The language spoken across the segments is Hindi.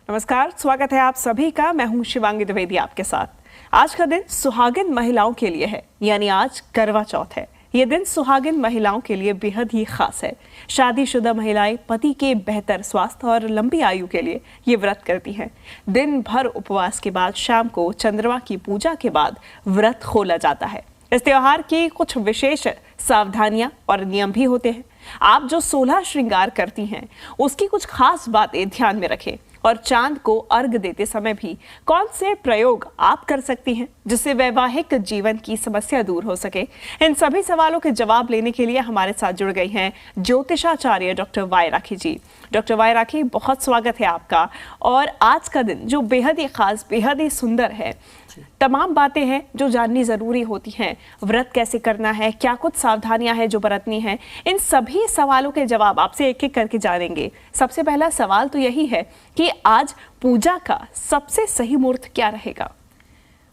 नमस्कार, स्वागत है आप सभी का। मैं हूं शिवांगी द्विवेदी आपके साथ। आज का दिन सुहागिन महिलाओं के लिए है, यानी आज करवा चौथ है। ये दिन सुहागिन महिलाओं के लिए बेहद ही खास है। शादीशुदा महिलाएं पति के बेहतर स्वास्थ्य और लंबी आयु के लिए ये व्रत करती हैं। दिन भर उपवास के बाद शाम को चंद्रमा की पूजा के बाद व्रत खोला जाता है। इस त्योहार की कुछ विशेष सावधानियां और नियम भी होते हैं। आप जो 16 श्रृंगार करती हैं उसकी कुछ खास बातें ध्यान में रखें और चांद को अर्घ देते समय भी कौन से प्रयोग आप कर सकती हैं जिससे वैवाहिक जीवन की समस्या दूर हो सके। इन सभी सवालों के जवाब लेने के लिए हमारे साथ जुड़ गई हैं ज्योतिषाचार्य डॉक्टर वाई राखी जी। डॉक्टर वाई राखी, बहुत स्वागत है आपका। और आज का दिन जो बेहद ही खास, बेहद ही सुंदर है, तमाम बातें हैं जो जाननी जरूरी होती हैं। व्रत कैसे करना है, क्या कुछ सावधानियां हैं जो बरतनी है, इन सभी सवालों के जवाब आपसे एक एक करके जानेंगे। सबसे पहला सवाल तो यही है कि आज पूजा का सबसे सही मुहूर्त क्या रहेगा?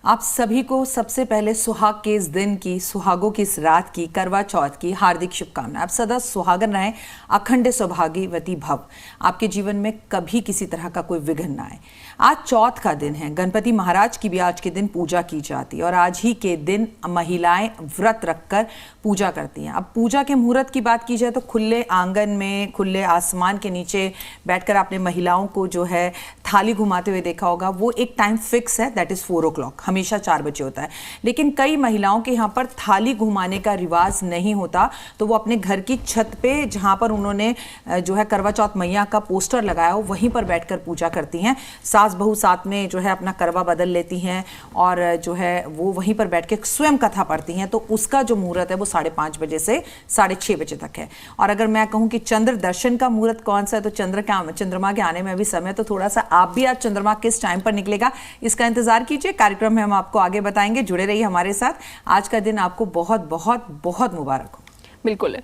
आप सभी को सबसे पहले सुहाग के इस दिन की, सुहागों की इस रात की, करवा चौथ की हार्दिक शुभकामनाएं। आप सदा सुहागन रहें, अखंड सौभाग्यवती भव। आपके जीवन में कभी किसी तरह का कोई विघ्न ना आए। आज चौथ का दिन है, गणपति महाराज की भी आज के दिन पूजा की जाती है और आज ही के दिन महिलाएं व्रत रखकर पूजा करती हैं। अब पूजा के मुहूर्त की बात की जाए तो खुले आंगन में, खुले आसमान के नीचे बैठकर आपने महिलाओं को जो है थाली घुमाते हुए देखा होगा। वो एक टाइम फिक्स है, दैट इज 4 o'clock, हमेशा 4 बजे होता है। लेकिन कई महिलाओं के यहाँ पर थाली घुमाने का रिवाज नहीं होता, तो वो अपने घर की छत पे, जहाँ पर उन्होंने जो है करवा चौथ मैया का पोस्टर लगाया हो, वहीं पर बैठकर पूजा करती हैं। सास बहू साथ में जो है अपना करवा बदल लेती हैं और जो है वो वहीं पर बैठ के स्वयं कथा पढ़ती हैं। तो उसका जो मुहूर्त है वो 5:30 बजे से 6:30 बजे तक है। और अगर मैं कहूँ कि चंद्र दर्शन का मुहूर्त कौन सा है, तो चंद्रमा के आने में अभी समय, तो थोड़ा सा आप भी आज चंद्रमा किस टाइम पर निकलेगा इसका इंतजार कीजिए। कार्यक्रम में हम आपको आगे बताएंगे, जुड़े रहिए हमारे साथ। आज का दिन आपको बहुत बहुत बहुत मुबारक हो। बिल्कुल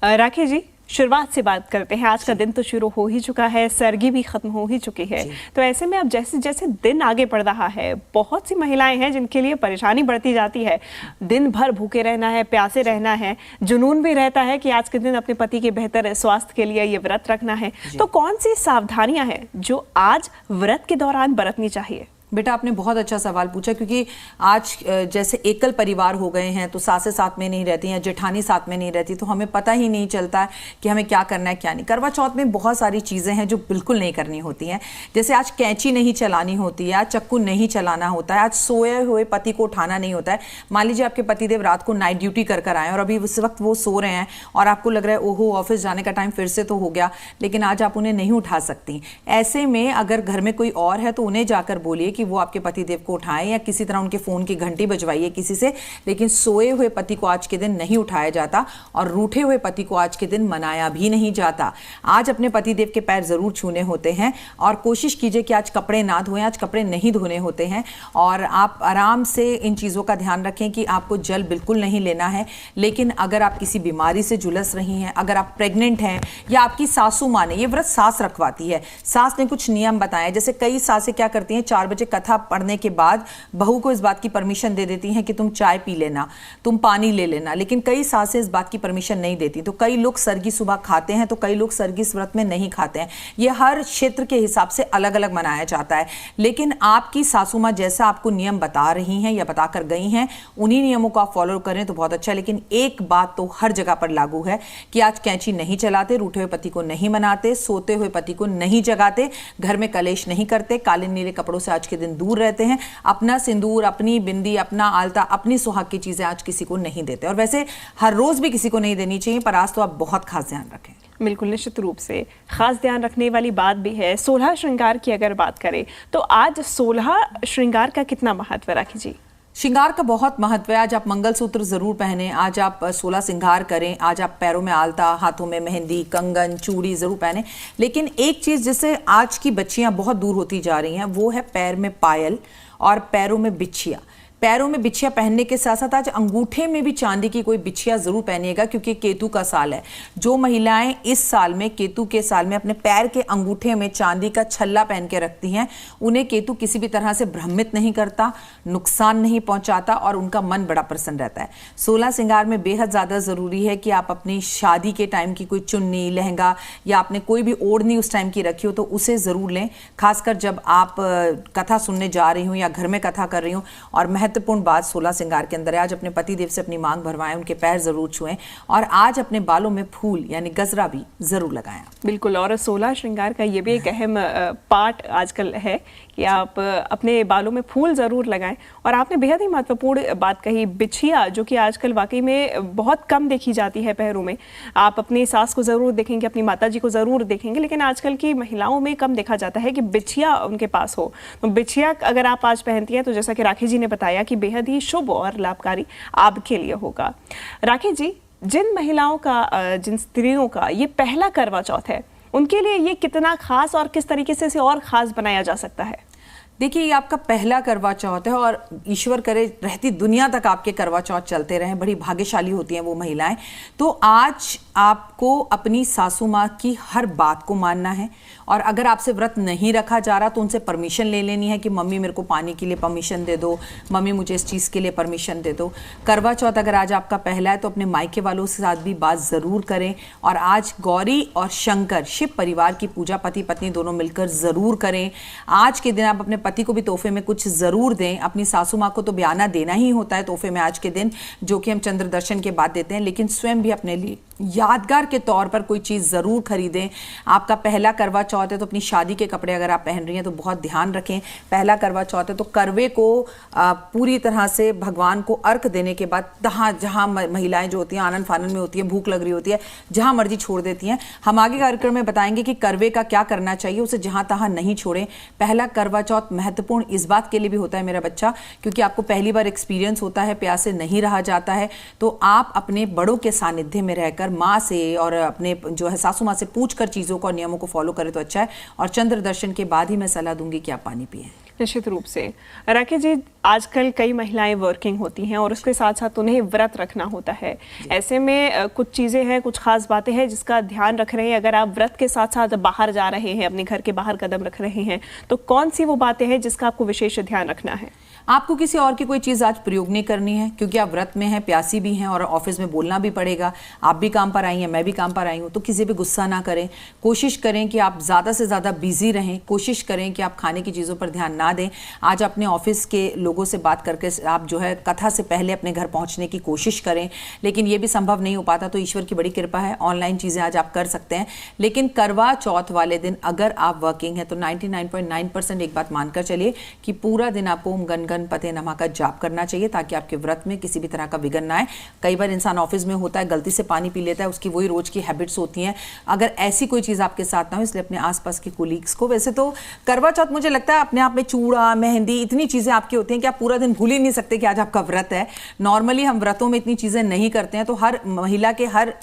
राखी जी, शुरुआत से बात करते हैं। आज का दिन तो शुरू हो ही चुका है, सरगी भी खत्म हो ही चुकी है। तो ऐसे में अब जैसे जैसे दिन आगे बढ़ रहा है, बहुत सी महिलाएं हैं जिनके लिए परेशानी बढ़ती जाती है। दिन भर भूखे रहना है, प्यासे रहना है, जुनून भी रहता है कि आज के दिन अपने पति के बेहतर स्वास्थ्य के लिए ये व्रत रखना है। तो कौन सी सावधानियां हैं जो आज व्रत के दौरान बरतनी चाहिए? बेटा, आपने बहुत अच्छा सवाल पूछा, क्योंकि आज जैसे एकल परिवार हो गए हैं तो सासें साथ में नहीं रहती हैं, जेठानी साथ में नहीं रहती, तो हमें पता ही नहीं चलता कि हमें क्या करना है क्या नहीं। करवा चौथ में बहुत सारी चीज़ें हैं जो बिल्कुल नहीं करनी होती हैं। जैसे आज कैंची नहीं चलानी होती है, आज चक्कू नहीं चलाना होता है, आज सोए हुए पति को उठाना नहीं होता है। मान लीजिए आपके पतिदेव रात को नाइट ड्यूटी कर कर आए और अभी उस वक्त वो सो रहे हैं और आपको लग रहा है ओहो ऑफिस जाने का टाइम फिर से तो हो गया, लेकिन आज आप उन्हें नहीं उठा सकती। ऐसे में अगर घर में कोई और है तो उन्हें जाकर बोलिए कि वो आपके पतिदेव को उठाएं या किसी तरह उनके फोन की घंटी बजवाइए किसी से। लेकिन सोए हुए पति को आज के दिन नहीं उठाया जाता और रूठे हुए पति को आज के दिन मनाया भी नहीं जाता। आज अपने पतिदेव के पैर जरूर छूने होते हैं और कोशिश कीजिए कि आज कपड़े ना धोएं, आज कपड़े नहीं धोने होते हैं। और आप आराम से इन चीज़ों का ध्यान रखें कि आपको जल बिल्कुल नहीं लेना है। लेकिन अगर आप किसी बीमारी से झुलस रही हैं, अगर आप प्रेग्नेंट हैं या आपकी सासू माँ ने, ये व्रत सास रखवाती है, सास ने कुछ नियम बताए। जैसे कई सासें क्या करती हैं, 4 बजे कथा पढ़ने के बाद बहू को इस बात की परमिशन दे देती हैं कि तुम चाय पी लेना, तुम पानी ले लेना। लेकिन कई सासें इस बात की परमिशन नहीं देती। तो कई लोग सरगी सुबह खाते हैं तो कई लोग सरगी इस व्रत में नहीं खाते हैं। ये हर क्षेत्र के हिसाब से अलग अलग मनाया जाता है। लेकिन आपकी सासू माँ जैसा आपको नियम बता रही हैं या बता कर गई हैं, उन्हीं नियमों को आप फॉलो करें तो बहुत अच्छा है। लेकिन एक बात तो हर जगह पर लागू है कि आज कैंची नहीं चलाते, रूठे हुए पति को नहीं मनाते, सोते हुए पति को नहीं जगाते, घर में कलेश नहीं करते, काले नीले कपड़ों से आज के दिन दूर रहते हैं, अपना सिंदूर, अपनी बिंदी, अपना आलता, अपनी सुहाग की चीजें आज किसी को नहीं देते। और वैसे हर रोज भी किसी को नहीं देनी चाहिए, पर आज तो आप बहुत खास ध्यान रखें। बिल्कुल, निश्चित रूप से खास ध्यान रखने वाली बात भी है। 16 श्रृंगार की अगर बात करें तो आज 16 श्रृंगार का कितना महत्व राखी जी? श्रृंगार का बहुत महत्व है। आज आप मंगलसूत्र जरूर पहने, आज आप 16 श्रृंगार करें, आज आप पैरों में आलता, हाथों में मेहंदी, कंगन, चूड़ी जरूर पहने। लेकिन एक चीज जिससे आज की बच्चियां बहुत दूर होती जा रही हैं वो है पैर में पायल और पैरों में बिछिया। पैरों में बिछिया पहनने के साथ साथ आज अंगूठे में भी चांदी की कोई बिछिया जरूर पहनिएगा, क्योंकि केतु का साल है। जो महिलाएं इस साल में, केतु के साल में, अपने पैर के अंगूठे में चांदी का छल्ला पहन के रखती हैं, उन्हें केतु किसी भी तरह से भ्रमित नहीं करता, नुकसान नहीं पहुंचाता और उनका मन बड़ा प्रसन्न रहता है। 16 श्रृंगार में बेहद ज्यादा जरूरी है कि आप अपनी शादी के टाइम की कोई चुन्नी, लहंगा या आपने कोई भी ओढ़नी उस टाइम की रखी हो तो उसे जरूर लें, खासकर जब आप कथा सुनने जा रही हूं या घर में कथा कर रही हूं। और महत्वपूर्ण बात 16 श्रृंगार के अंदर है, आज अपने पति देव से अपनी मांग भरवाएं, उनके पैर जरूर छुएं और आज अपने बालों में फूल यानी गजरा भी जरूर लगाएं। बिल्कुल, और 16 श्रृंगार का ये भी एक अहम पार्ट आजकल है कि आप अपने बालों में फूल जरूर लगाएं। और आपने बेहद ही महत्वपूर्ण बात कही, बिछिया, जो कि आजकल वाकई में बहुत कम देखी जाती है पैरों में। आप अपनी सास को जरूर देखेंगे, अपनी माता जी को जरूर देखेंगे, लेकिन आजकल की महिलाओं में कम देखा जाता है कि बिछिया उनके पास हो। तो बिछिया अगर आप आज पहनती हैं तो जैसा कि राखी जी ने बताया कि बेहद ही शुभ और लाभकारी आपके लिए होगा। राखी जी, जिन महिलाओं का, जिन स्त्रियों का ये पहला करवा चौथ है, उनके लिए ये कितना खास और किस तरीके से इसे और खास बनाया जा सकता है? देखिए, ये आपका पहला करवा चौथ है और ईश्वर करे रहती दुनिया तक आपके करवा चौथ चलते रहें। बड़ी भाग्यशाली होती हैं वो महिलाएं। तो आज आपको अपनी सासू माँ की हर बात को मानना है और अगर आपसे व्रत नहीं रखा जा रहा तो उनसे परमिशन ले लेनी है कि मम्मी मेरे को पानी के लिए परमिशन दे दो, मम्मी मुझे इस चीज़ के लिए परमिशन दे दो। करवा चौथ अगर आज आपका पहला है तो अपने मायके वालों के साथ भी बात ज़रूर करें और आज गौरी और शंकर, शिव परिवार की पूजा पति पत्नी दोनों मिलकर ज़रूर करें। आज के दिन आप अपने पति को भी तोहफे में कुछ ज़रूर दें। अपनी सासू माँ को तो बयाना देना ही होता है तोहफे में आज के दिन, जो कि हम चंद्र दर्शन के बाद देते हैं, लेकिन स्वयं भी अपने लिए यादगार के तौर पर कोई चीज़ ज़रूर खरीदें। आपका पहला करवा चौथ है तो अपनी शादी के कपड़े अगर आप पहन रही हैं तो बहुत ध्यान रखें। पहला करवा चौथ है तो करवे को पूरी तरह से भगवान को अर्घ देने के बाद जहाँ महिलाएं जो होती हैं आनन फानन में होती हैं, भूख लग रही होती है, जहाँ मर्जी छोड़ देती हैं। हम आगे कार्यक्रम में बताएंगे कि करवे का क्या करना चाहिए, उसे जहाँ तहाँ नहीं छोड़ें। पहला करवा चौथ महत्वपूर्ण इस बात के लिए भी होता है मेरा बच्चा, क्योंकि आपको पहली बार एक्सपीरियंस होता है, प्यासे नहीं रहा जाता है, तो आप अपने बड़ों के सानिध्य में रहकर माँ से और अपने जो है सासू माँ से पूछकर चीज़ों को और नियमों को फॉलो करें तो अच्छा है। और चंद्र दर्शन के बाद ही मैं सलाह दूंगी कि आप पानी पिएं। निश्चित रूप से। राखी जी, आजकल कई महिलाएं वर्किंग होती हैं और उसके साथ साथ उन्हें व्रत रखना होता है। ऐसे में कुछ चीज़ें हैं, कुछ खास बातें हैं जिसका ध्यान रख रहे हैं। अगर आप व्रत के साथ साथ बाहर जा रहे हैं, अपने घर के बाहर कदम रख रहे हैं, तो कौन सी वो बातें हैं जिसका आपको विशेष ध्यान रखना है? आपको किसी और की कोई चीज़ आज प्रयोग नहीं करनी है, क्योंकि आप व्रत में हैं, प्यासी भी हैं और ऑफिस में बोलना भी पड़ेगा। आप भी काम पर आई हैं, मैं भी काम पर आई हूँ, तो किसी पे गुस्सा ना करें। कोशिश करें कि आप ज़्यादा से ज़्यादा बिजी रहें। कोशिश करें कि आप खाने की चीज़ों पर ध्यान ना दें। आज अपने ऑफिस के लोगों से बात करके आप जो है कथा से पहले अपने घर पहुँचने की कोशिश करें, लेकिन ये भी संभव नहीं हो पाता तो ईश्वर की बड़ी कृपा है, ऑनलाइन चीज़ें आज आप कर सकते हैं। लेकिन करवा चौथ वाले दिन अगर आप वर्किंग हैं तो 99.9% एक बात मानकर चलिए कि पूरा दिन आपको ओम गण गणपते नमः का जाप करना चाहिए, ताकि आपके व्रत में किसी भी तरह का विघ्न ना आए। कई बार इंसान ऑफिस में होता है, गलती से पानी पी लेता है, उसकी वही रोज की हैबिट्स होती हैं। अगर ऐसी कोई चीज़ आपके साथ ना हो, इसलिए अपने आसपास के कोलीग्स को, वैसे तो करवा चौथ मुझे लगता है अपने आप में चूड़ा, मेहंदी, इतनी चीज़ें आपकी होती हैं कि आप पूरा दिन भूल ही नहीं सकते कि आज आपका व्रत है। नॉर्मली हम व्रतों में इतनी चीज़ें नहीं करते हैं, तो हर महिला के हर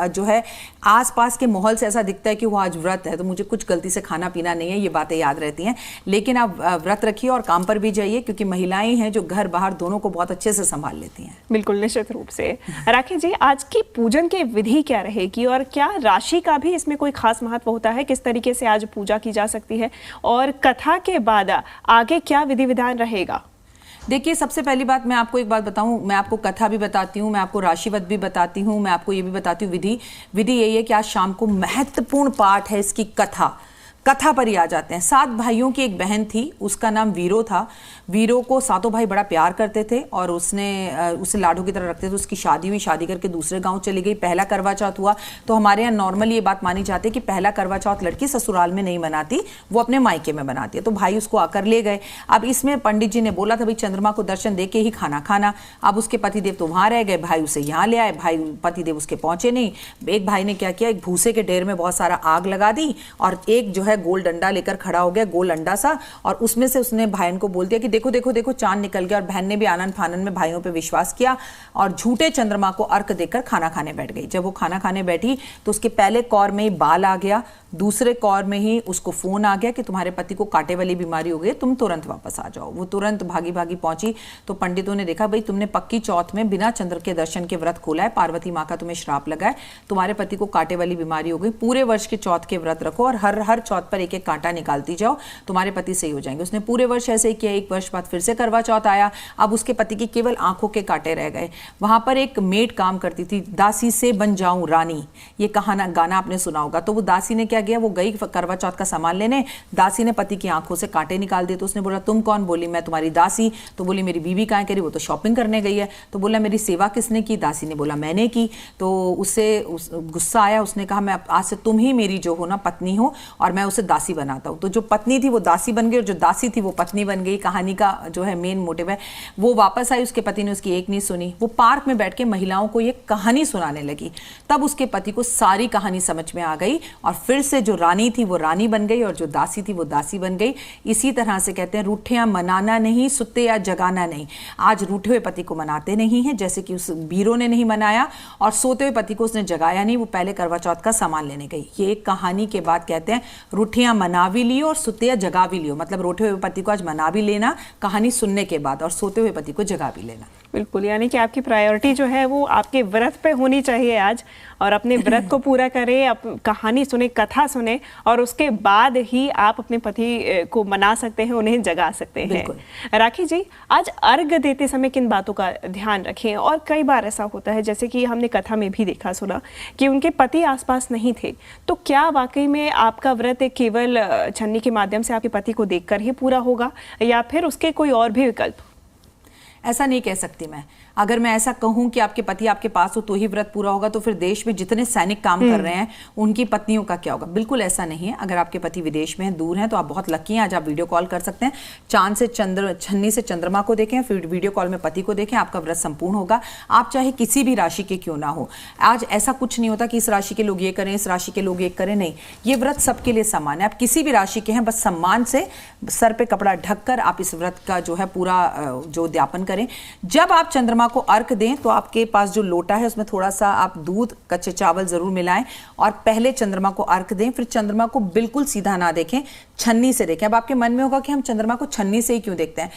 जो है आसपास के माहौल से ऐसा दिखता है कि वो आज व्रत है, तो मुझे कुछ गलती से खाना पीना नहीं है, ये बातें याद रहती हैं। लेकिन आप व्रत रखिए और काम पर भी जाइए, क्योंकि महिलाएं हैं जो घर बाहर दोनों को बहुत अच्छे से संभाल लेती हैं। बिल्कुल, निश्चित रूप से। राखी जी, आज की पूजन की विधि क्या रहेगी और क्या राशि का भी इसमें कोई खास महत्व होता है? किस तरीके से आज पूजा की जा सकती है और कथा के बाद आगे क्या विधि विधान रहेगा? देखिए, सबसे पहली बात मैं आपको एक बात बताऊं, मैं आपको कथा भी बताती हूं, मैं आपको राशिवत भी बताती हूं, मैं आपको ये भी बताती हूँ विधि यही है कि आज शाम को महत्वपूर्ण पाठ है इसकी कथा पर ही आ जाते हैं। 7 भाइयों की एक बहन थी, उसका नाम वीरो था। वीरो को सातों भाई बड़ा प्यार करते थे और उसे लाडू की तरह रखते थे। उसकी शादी हुई, शादी करके दूसरे गांव चली गई। पहला करवा चौथ हुआ तो हमारे यहाँ नॉर्मली ये बात मानी जाती है कि पहला करवा चौथ लड़की ससुराल में नहीं मनाती, वो अपने मायके में मनाती है। तो भाई उसको आकर ले गए। अब इसमें पंडित जी ने बोला था भाई चंद्रमा को दर्शन दे के ही खाना खाना। अब उसके पतिदेव तो वहां रह गए, भाई उसे यहाँ ले आए, भाई पतिदेव उसके पहुंचे नहीं। एक भाई ने क्या किया, एक भूसे के ढेर में बहुत सारा आग लगा दी और एक जो है है गोल डंडा लेकर खड़ा हो गया, गोल अंडा सा, और उसमें से उसने बहन को बोल दिया कि देखो देखो देखो चांद निकल गया। और बहन ने भी आनंद फानन में भाइयों पे विश्वास किया और झूठे चंद्रमा को अर्घ देकर खाना खाने बैठ गई। जब वो खाना खाने बैठी तो उसके पहले कौर में ही बाल आ गया, दूसरे कौर में ही उसको फोन आ गया कि तुम्हारे पति को कांटे वाली बीमारी हो गई, तुम तुरंत वापस आ जाओ। वो तुरंत भागी भागी पहुंची तो पंडितों ने देखा भाई तुमने पक्की चौथ में बिना चंद्र के दर्शन के व्रत खोला है, पार्वती माँ का तुम्हें श्राप लगा है, तुम्हारे पति को कांटे वाली बीमारी हो गई, पूरे वर्ष के चौथ के व्रत रखो और हर चौथ पर एक एक कांटा निकालती जाओ, तुम्हारे पति सही हो जाएंगे। उसने पूरे वर्ष ऐसे ही किया। एक वर्ष बाद फिर से करवा चौथ आया, अब उसके पति की केवल आंखों के कांटे रह गए। वहां पर एक मेड काम करती थी, दासी से बन जाऊं रानी, ये कहाना गाना आपने सुना होगा। तो वो दासी ने क्या किया, वो गई करवा चौथ का सामान लेने, दासी ने पति की आंखों से कांटे निकाल दिए। तो उसने बोला तुम कौन? बोली मैं तुम्हारी दासी। तो बोली मेरी बीवी कहाँ करी? वो तो शॉपिंग करने गई है। तो बोला मेरी सेवा किसने की? दासी ने बोला मैंने की। तो उससे गुस्सा आया, उसने कहा मैं आज से तुम ही मेरी जो हो ना पत्नी हो और मैं उसे दासी बनाता हूँ। तो जो पत्नी थी वो दासी बन गई और जो दासी थी वो पत्नी बन गई। कहानी का जो है मेन मोटिव है। वो वापस आई, उसके पति ने उसकी एक नहीं सुनी। वो पार्क में बैठ के महिलाओं को ये कहानी सुनाने लगी। तब उसके पति को सारी कहानी समझ में आ गई और फिर से जो रानी थी वो रानी बन गई और जो दासी थी वो दासी बन गई। इसी तरह से कहते हैं रूठियां मनाना नहीं, सुते या जगाना नहीं। आज रूठे हुए पति को मनाते नहीं है, जैसे कि उस बीरो ने नहीं मनाया, और सोते हुए पति को उसने जगाया नहीं, वो पहले करवा चौथ का सामान लेने गई। ये एक कहानी के बाद कहते हैं रूठियां मना भी लियो और सुते या जगा भी लियो, मतलब रूठे हुए पति को आज मना भी लेना कहानी सुनने के बाद और सोते हुए पति को जगा भी लेना। बिल्कुल, यानी कि आपकी प्रायोरिटी जो है वो आपके व्रत पे होनी चाहिए आज, और अपने व्रत को पूरा करें, कहानी सुने, कथा सुने, और उसके बाद ही आप अपने पति को मना सकते हैं, उन्हें जगा सकते हैं। राखी जी, आज अर्घ देते समय किन बातों का ध्यान रखें? और कई बार ऐसा होता है, जैसे कि हमने कथा में भी देखा सुना कि उनके पति आसपास नहीं थे, तो क्या वाकई में आपका व्रत केवल छन्नी के माध्यम से आपके पति को देखकर ही पूरा होगा, या फिर उसके कोई और भी विकल्प? ऐसा नहीं कह सकती मैं। अगर मैं ऐसा कहूं कि आपके पति आपके पास हो तो ही व्रत पूरा होगा, तो फिर देश में जितने सैनिक काम कर रहे हैं उनकी पत्नियों का क्या होगा? बिल्कुल ऐसा नहीं है। अगर आपके पति विदेश में हैं, दूर हैं, तो आप बहुत लकी हैं। आज आप वीडियो कॉल कर सकते हैं, चांद से छन्नी से चंद्रमा को देखें, फिर वीडियो कॉल में पति को देखें, आपका व्रत संपूर्ण होगा। आप चाहे किसी भी राशि के क्यों ना हो। आज ऐसा कुछ नहीं होता कि इस राशि के लोग ये करें, इस राशि के लोग ये करें, नहीं। ये व्रत सबके लिए समान है। आप किसी भी राशि के हैं, बस सम्मान से सर पे कपड़ा ढककर आप इस व्रत का जो है पूरा जो उद्यापन करें। जब आप चंद्रमा को अर्घ दें तो आपके पास जो लोटा है उसमें थोड़ा सा आप दूध, कच्चे चावल जरूर मिलाएं और पहले चंद्रमा को अर्घ दें। फिर चंद्रमा को बिल्कुल सीधा ना देखें, छन्नी से देखें। अब आपके मन में होगा कि हम चंद्रमा को छन्नी से ही क्यों देखते हैं?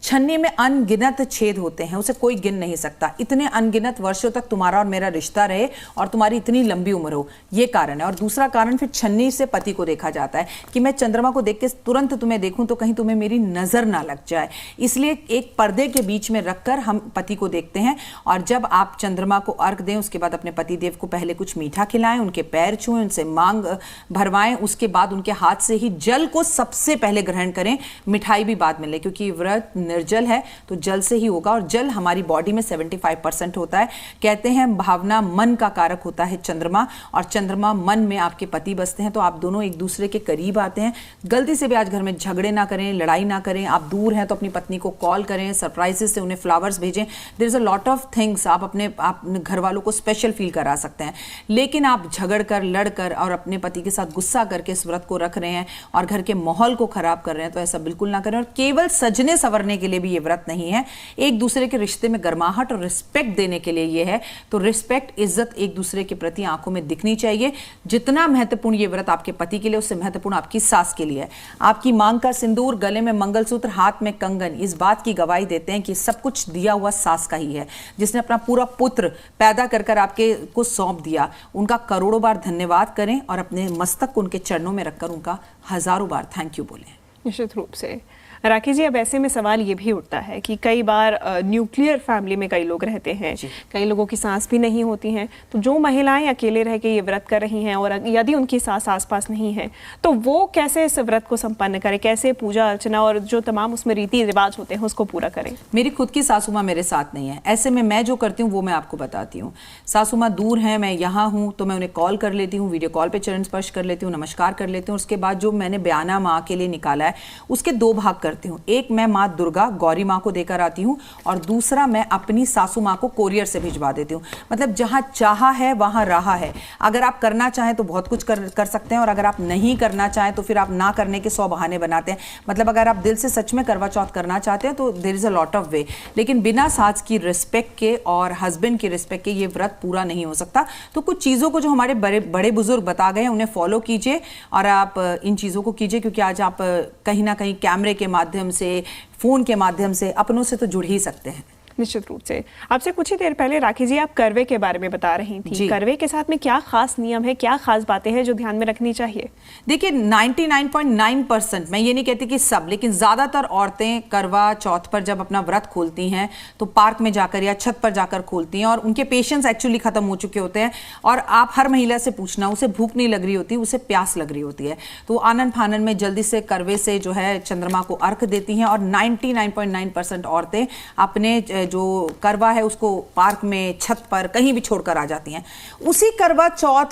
छन्नी में अनगिनत छेद होते हैं, उसे कोई गिन नहीं सकता। इतने अनगिनत वर्षों तक तुम्हारा और मेरा रिश्ता रहे और तुम्हारी इतनी लंबी उम्र हो, ये कारण है। और दूसरा कारण फिर छन्नी से पति को देखा जाता है कि मैं चंद्रमा को देख के तुरंत तुम्हें देखूं तो कहीं तुम्हें मेरी नजर ना लग जाए, इसलिए एक पर्दे के बीच में रखकर हम पति को देखते हैं। और जब आप चंद्रमा को अर्घ दें उसके बाद अपने पति देव को पहले कुछ मीठा खिलाएं, उनके पैर छुएं, उनसे मांग भरवाएं, उसके बाद उनके हाथ से ही जल को सबसे पहले ग्रहण करें, मिठाई भी बाद में लें, क्योंकि व्रत निर्जल है तो जल से ही होगा। और जल हमारी बॉडी में 75% होता है। कहते हैं भावना मन का कारक होता है चंद्रमा, और चंद्रमा मन में आपके पति बसते हैं, तो आप दोनों एक दूसरे के करीब आते हैं। गलती से भी आज घर में झगड़े ना करें, लड़ाई ना करें। आप दूर हैं तो अपनी पत्नी को कॉल करें, सरप्राइजेस से उन्हें फ्लावर्स भेजें। There is a lot of things आप अपने घर वालों को स्पेशल फील करा सकते हैं। लेकिन आप झगड़ कर, लड़ कर और अपने पति के साथ गुस्सा करके इस व्रत को रख रहे हैं और घर के माहौल को खराब कर रहे हैं, तो ऐसा बिल्कुल ना करें। और केवल सजने संवरने के लिए भी ये व्रत नहीं है, एक दूसरे के रिश्ते में गर्माहट और रिस्पेक्ट देने के लिए ये है। तो रिस्पेक्ट, इज्जत एक दूसरे के प्रति आंखों में दिखनी चाहिए। जितना महत्वपूर्ण ये व्रत आपके पति के लिए, उससे महत्वपूर्ण आपकी सास के लिए है। आपकी मांग का सिंदूर, गले में मंगलसूत्र, हाथ में कंगन इस बात की गवाही देते हैं कि सब कुछ दिया हुआ सास का ही है, जिसने अपना पूरा पुत्र पैदा कर आपके को सौंप दिया। उनका करोड़ों बार धन्यवाद करें और अपने मस्तक को उनके चरणों में रखकर उनका हजारों बार थैंक यू बोलें। निश्चित रूप से। राखी जी, अब ऐसे में सवाल ये भी उठता है कि कई बार न्यूक्लियर फैमिली में कई लोग रहते हैं, कई लोगों की सास भी नहीं होती हैं, तो जो महिलाएं अकेले रह के ये व्रत कर रही हैं और यदि उनकी सास आसपास नहीं है तो वो कैसे इस व्रत को संपन्न करें, कैसे पूजा अर्चना और जो तमाम उसमें रीति रिवाज होते हैं उसको पूरा करें? मेरी खुद की सासू माँ मेरे साथ नहीं है, ऐसे में मैं जो करती हूँ वो मैं आपको बताती हूँ। सासू माँ दूर हैं, मैं यहाँ हूँ, तो मैं उन्हें कॉल कर लेती हूँ, वीडियो कॉल पे चरण स्पर्श कर लेती हूँ, नमस्कार कर लेती हूँ। उसके बाद जो मैंने बयाना माँ के लिए निकाला है है उसके 2 भाग करती हूँ। एक मैं माँ दुर्गा गौरी माँ को देकर आती हूँ और दूसरा मैं अपनी सासू माँ को कोरियर से भिजवा देती हूँ। मतलब जहाँ चाहा है वहाँ रहा है। अगर आप करना चाहें तो बहुत कुछ कर सकते हैं, और अगर आप नहीं करना चाहें तो फिर आप ना करने के 100 बहाने बनाते हैं। मतलब अगर आप दिल से सच में करवा चौथ करना चाहते हैं तो there is a lot of way, लेकिन बिना सास की रिस्पेक्ट के और हस्बैंड की रिस्पेक्ट के ये व्रत पूरा नहीं हो सकता। तो कुछ चीज़ों को जो हमारे बड़े बुजुर्ग बता गए हैं उन्हें फॉलो कीजिए और आप इन चीज़ों को कीजिए, क्योंकि आज आप कहीं ना कहीं कैमरे के माध्यम से, फ़ोन के माध्यम से अपनों से तो जुड़ ही सकते हैं। निश्चित रूप से। आपसे कुछ ही देर पहले राखी जी आप करवे के बारे में बता रही थी। करवे के साथ में क्या खास नियम है, क्या खास बातें हैं जो ध्यान में रखनी चाहिए? देखिए 99.9% मैं ये नहीं कहती कि सब, लेकिन ज्यादातर औरतें करवा चौथ पर जब अपना व्रत खोलती हैं तो पार्क में जाकर या छत पर जाकर खोलती हैं, और उनके पेशेंस एक्चुअली खत्म हो चुके होते हैं। और आप हर महिला से पूछना, उसे भूख नहीं लग रही होती, उसे प्यास लग रही होती है, तो आनन फानन में जल्दी से करवे से जो है चंद्रमा को अर्घ देती हैं। और 99.9% औरतें अपने जो करवा है उसको पार्क में, छत पर, कहीं भी छोड़कर आ जाती हैं। उसी करवा चौथ,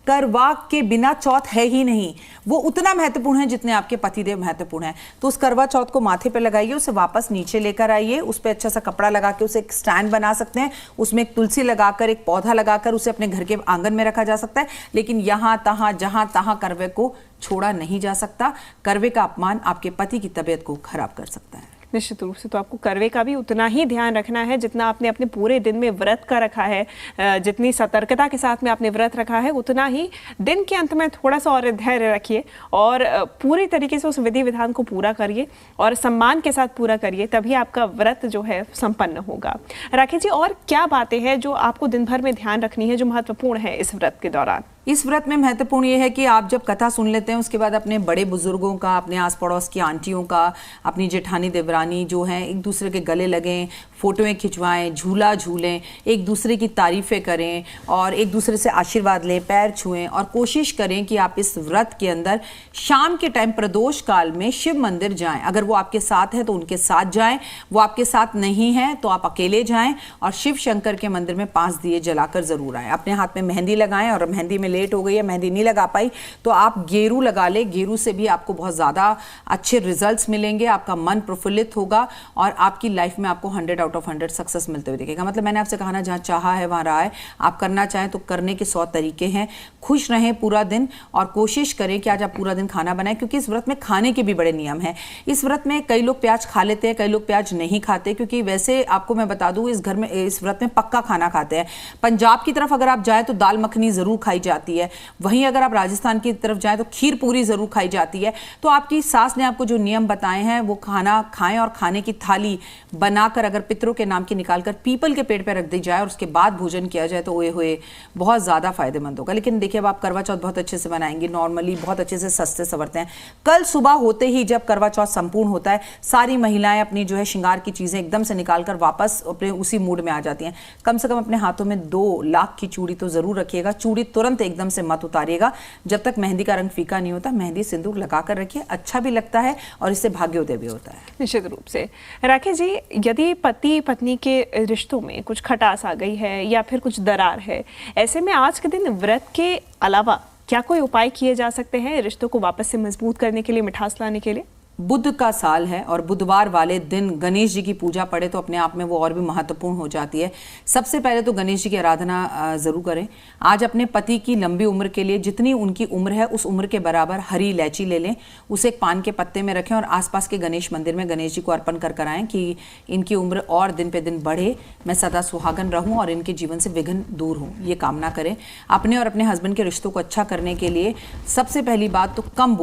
करवा के बिना चौथ है ही नहीं। वो उतना महत्वपूर्ण है जितने आपके पतिदेव महत्वपूर्ण है। तो उस करवा चौथ को माथे पे लगाइए, उसे वापस नीचे लेकर आइए, उस पर अच्छा सा कपड़ा लगा के उसे एक स्टैंड बना सकते हैं, उसमें एक तुलसी लगाकर, एक पौधा लगाकर उसे अपने घर के आंगन में रखा जा सकता है। लेकिन यहां तहां जहां तहां करवे को छोड़ा नहीं जा सकता। करवे का अपमान आपके पति की तबीयत को खराब कर सकता है। निश्चित रूप से। तो आपको करवे का भी उतना ही ध्यान रखना है जितना आपने अपने पूरे दिन में व्रत का रखा है। जितनी सतर्कता के साथ में आपने व्रत रखा है उतना ही दिन के अंत में थोड़ा सा और धैर्य रखिए और पूरी तरीके से उस विधि विधान को पूरा करिए और सम्मान के साथ पूरा करिए, तभी आपका व्रत जो है संपन्न होगा। राखी जी, और क्या बातें हैं जो आपको दिन भर में ध्यान रखनी है जो महत्वपूर्ण है इस व्रत के दौरान? इस व्रत में महत्वपूर्ण ये है कि आप जब कथा सुन लेते हैं उसके बाद अपने बड़े बुजुर्गों का, अपने आस पड़ोस की आंटियों का, अपनी जेठानी देवरानी जो हैं, एक दूसरे के गले लगें, फोटोएं खिंचवाएं, झूला झूलें, एक दूसरे की तारीफें करें और एक दूसरे से आशीर्वाद लें, पैर छुएं और कोशिश करें कि आप इस व्रत के अंदर शाम के टाइम प्रदोष काल में शिव मंदिर जाएं। अगर वो आपके साथ है तो उनके साथ जाएं, वो आपके साथ नहीं है तो आप अकेले जाएं और शिव शंकर के मंदिर में 5 दिए जलाकर जरूर आएं। अपने हाथ में मेहंदी लगाएं और मेहंदी में लेट हो गई है, मेहंदी नहीं लगा पाई तो आप गेरू लगा ले। गेरू से भी आपको बहुत ज्यादा अच्छे रिजल्ट्स मिलेंगे, आपका मन प्रफुल्लित होगा और आपकी लाइफ में आपको 100 आउट ऑफ 100 सक्सेस मिलते हुए दिखेगा। मतलब मैंने आपसे कहा ना, जहां चाहा है वहां रहा है। आप करना चाहें तो करने के 100 तरीके हैं। खुश रहें पूरा दिन और कोशिश करें कि आज आप पूरा दिन खाना बनाएं, क्योंकि इस व्रत में खाने के भी बड़े नियम हैं। इस व्रत में कई लोग प्याज खा लेते हैं, कई लोग प्याज नहीं खाते, क्योंकि वैसे आपको मैं बता दूं इस घर में, इस व्रत में पक्का खाना खाते हैं। पंजाब की तरफ अगर आप जाएं तो दाल मखनी जरूर खाई जाती है, वहीं अगर आप राजस्थान की तरफ जाएं तो खीर पूरी जरूर खाई जाती है। तो आपकी सास ने आपको जो नियम बताए हैं वो खाना खाएं और खाने की थाली बनाकर अगर पितरों के नाम की निकालकर पीपल के पेड़ पर रख दी जाए और उसके बाद भोजन किया जाए तो ओए होए बहुत ज्यादा फायदेमंद होगा। लेकिन देखिए, अब आप करवा चौथ बहुत अच्छे से मनाएंगे, नॉर्मली बहुत अच्छे से सस्ते सवरते हैं। कल सुबह होते ही जब करवा चौथ संपूर्ण होता है, सारी महिलाएं अपनी जो है श्रृंगार की चीजें एकदम से निकालकर वापस अपने उसी मूड में आ जाती हैं। कम से कम अपने हाथों में 2 लाख की चूड़ी तो जरूर रखिएगा। चूड़ी तुरंत एकदम से मत उतारिएगा जब तक मेहंदी का रंग फीका नहीं होता। मेहंदी सिंदूर लगाकर रखिए, अच्छा भी लगता है और इससे भाग्योदय भी होता है। निश्चित रूप से। राखी जी, यदि पति पत्नी के रिश्तों में कुछ खटास आ गई है या फिर कुछ दरार है, ऐसे में आज के दिन व्रत के अलावा क्या कोई उपाय किए जा सकते हैं रिश्तों को वापस से मजबूत करने के लिए, मिठास लाने के लिए? बुध का साल है और बुधवार वाले दिन गणेश जी की पूजा पड़े तो अपने आप में वो और भी महत्वपूर्ण हो जाती है। सबसे पहले तो गणेश जी की आराधना जरूर करें। आज अपने पति की लंबी उम्र के लिए जितनी उनकी उम्र है उस उम्र के बराबर हरी इलायची ले लें, उसे एक पान के पत्ते में रखें और आसपास के गणेश मंदिर में गणेश जी को अर्पण कर आएं कि इनकी उम्र और दिन पे दिन बढ़े, मैं सदा सुहागन रहूं और इनके जीवन से विघ्न दूर हो, ये कामना करें। अपने और अपने हस्बैंड के रिश्तों को अच्छा करने के लिए सबसे पहली बात तो कम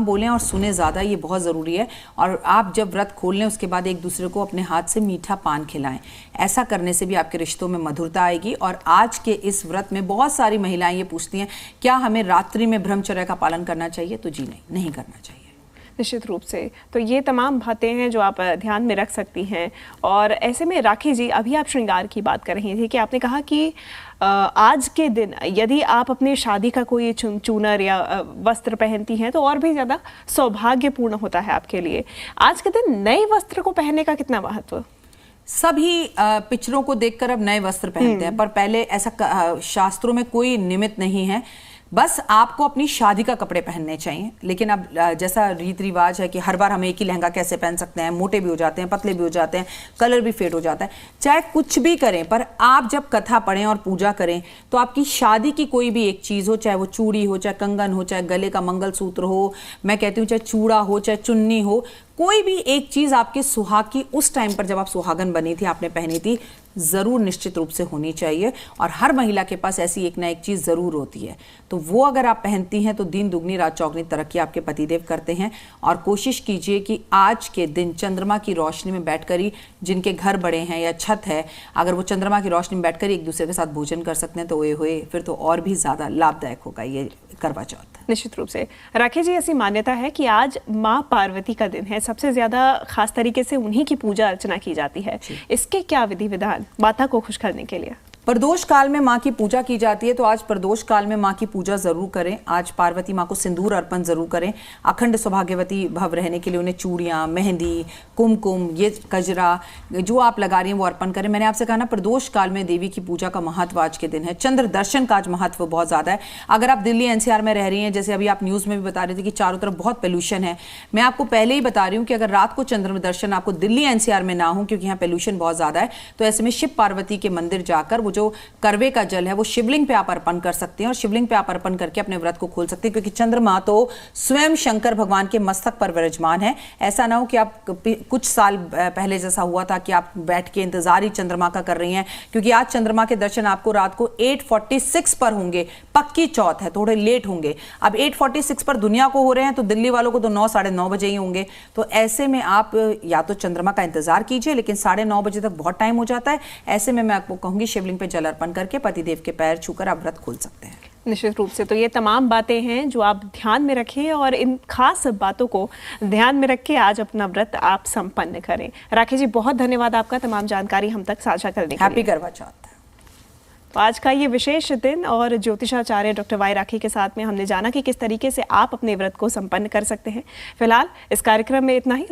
बोलें और सुने ज्यादा, ये बहुत जरूरी है। और आप जब व्रत खोल लें उसके बाद एक दूसरे को अपने हाथ से मीठा पान खिलाएं। ऐसा करने से भी आपके रिश्तों में मधुरता आएगी। और आज के इस व्रत में बहुत सारी महिलाएं ये पूछती हैं, क्या हमें रात्रि में ब्रह्मचर्य का पालन करना चाहिए? तो जी नहीं करना चाहिए। निश्चित रूप से। तो ये तमाम बातें हैं जो आप ध्यान में रख सकती हैं। और ऐसे में राखी जी, अभी आप श्रृंगार की बात कर रही थी कि आपने कहा कि आज के दिन यदि आप अपनी शादी का कोई चूनर या वस्त्र पहनती हैं तो और भी ज़्यादा सौभाग्यपूर्ण होता है आपके लिए। आज के दिन नए वस्त्र को पहनने का कितना महत्व? सभी पिक्चरों को देखकर अब नए वस्त्र पहनते हैं, पर पहले ऐसा शास्त्रों में कोई निमित्त नहीं है। बस आपको अपनी शादी का कपड़े पहनने चाहिए। लेकिन अब जैसा रीत रिवाज है कि हर बार हम एक ही लहंगा कैसे पहन सकते हैं, मोटे भी हो जाते हैं, पतले भी हो जाते हैं, कलर भी फेड हो जाता है। चाहे कुछ भी करें, पर आप जब कथा पढ़ें और पूजा करें तो आपकी शादी की कोई भी एक चीज़ हो, चाहे वो चूड़ी हो, चाहे कंगन हो, चाहे गले का मंगलसूत्र हो, मैं कहती हूँ चाहे चूड़ा हो, चाहे चुन्नी हो, कोई भी एक चीज आपके सुहाग की उस टाइम पर जब आप सुहागन बनी थी, आपने पहनी थी, जरूर निश्चित रूप से होनी चाहिए। और हर महिला के पास ऐसी एक ना एक चीज जरूर होती है, तो वो अगर आप पहनती हैं तो दिन दुगनी रात चौगनी तरक्की आपके पतिदेव करते हैं। और कोशिश कीजिए कि आज के दिन चंद्रमा की रोशनी में बैठकर ही, जिनके घर बड़े हैं या छत है, अगर वो चंद्रमा की रोशनी में बैठकर एक दूसरे के साथ भोजन कर सकते हैं तो ओए होए, फिर तो और भी ज्यादा लाभदायक होगा ये करवा चौथ। निश्चित रूप से राखी जी, ऐसी मान्यता है कि आज माँ पार्वती का दिन है, सबसे ज्यादा खास तरीके से उन्हीं की पूजा अर्चना की जाती है। इसके क्या विधि विधान माता को खुश करने के लिए? प्रदोष काल में माँ की पूजा की जाती है, तो आज प्रदोष काल में माँ की पूजा जरूर करें। आज पार्वती माँ को सिंदूर अर्पण जरूर करें। अखंड सौभाग्यवती भव रहने के लिए उन्हें चूड़ियाँ, मेहंदी, कुमकुम, ये कजरा जो आप लगा रही हैं वो अर्पण करें। मैंने आपसे कहा ना, प्रदोष काल में देवी की पूजा का महत्व आज के दिन है। चंद्र दर्शन का आज महत्व बहुत ज्यादा है। अगर आप दिल्ली एनसीआर में रह रही हैं, जैसे अभी आप न्यूज में भी बता रहे थे कि चारों तरफ बहुत पोल्यूशन है, मैं आपको पहले ही बता रही हूँ कि अगर रात को चंद्र दर्शन आपको दिल्ली एनसीआर में ना हो, क्योंकि यहाँ पोल्यूशन बहुत ज्यादा है, तो ऐसे में शिव पार्वती के मंदिर जाकर वो जो करवे का जल है वो शिवलिंग पे आप अर्पण कर सकते हैं और शिवलिंग पे आप अर्पण करके अपने व्रत को खोल सकते हैं। क्योंकि चंद्रमा तो स्वयं शंकर भगवान के मस्तक पर विराजमान है। ऐसा ना हो कि आप कुछ साल पहले जैसा हुआ था कि आप बैठ के इंतजार ही चंद्रमा का कर रही हैं, क्योंकि आज चंद्रमा के दर्शन आपको रात को 8:46 पर होंगे। पक्की चौथ है, थोड़े लेट होंगे। अब 8:46 पर दुनिया को हो रहे हैं तो दिल्ली वालों को तो 9, साढ़े 9 बजे ही होंगे। तो ऐसे में आप या तो चंद्रमा का इंतजार कीजिए, लेकिन 9:30 बजे तक बहुत टाइम हो जाता है। ऐसे में मैं आपको कहूंगी शिवलिंग पे जल अर्पण करके पतिदेव के पैर छूकर आप व्रत खोल सकते हैं। निश्चित रूप से तो ये तमाम बातें हैं जो आप ध्यान में रखें और इन खास बातों को ध्यान में रख के आज अपना व्रत आप संपन्न करें। राखी जी, बहुत धन्यवाद आपका तमाम जानकारी हम तक साझा करने के लिए। हैप्पी करवा चौथ। तो आज का ये विशेष दिन और ज्योतिषाचार्य डॉक्टर वाई राखी के साथ में हमने जाना कि किस तरीके से आप अपने व्रत को संपन्न कर सकते हैं। फिलहाल इस कार्यक्रम में इतना ही।